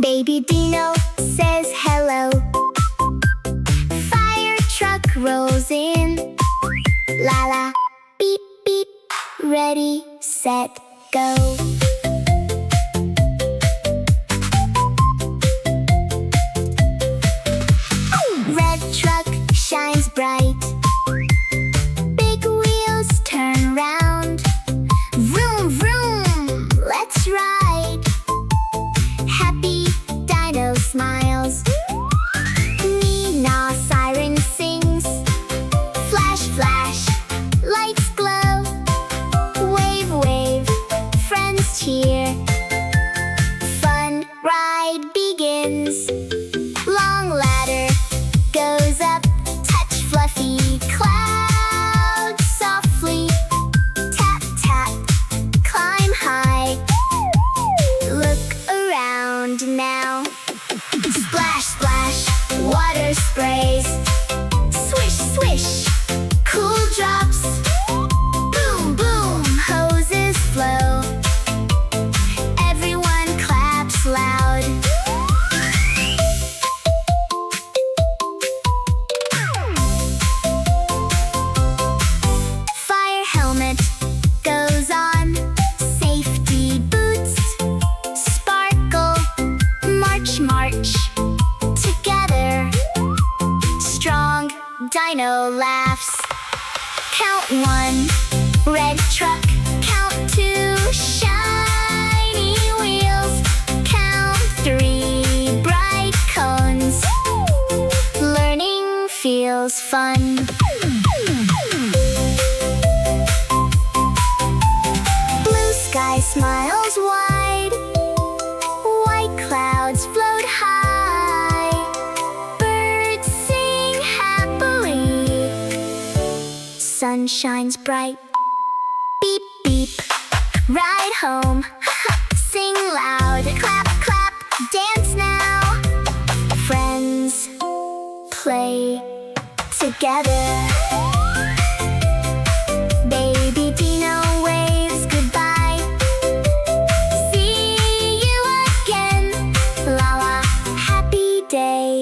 Baby Dino says hello. Fire truck rolls in. La la, beep beep. Ready, set, go. Red truck shines bright. Big wheels turn round. Vroom vroom, let's ride. Happy Dino smiles. Nina siren sings. Flash flash, lights glow. Wave wave, friends cheer. Fun ride begins. Long ladder goes up. Touch fluffy clouds softly. Tap tap, climb high. Look around now. Splash splash, water sprays. Swish swish, cool drops. Boom boom, hoses flow. Everyone claps loud. Fire helmet goes on. Safety boots sparkle. March march together. Strong Dino laughs. Count one, red truck. Count two, shiny wheels. Count three, bright cones. Learning feels fun. Blue sky smiles wide. White clouds float high. Birds sing happily. Sun shines bright. Beep beep, ride home. Sing loud, clap clap, dance now. Friends play together. Baby Dino waves goodbye. See you again. La la, happy day.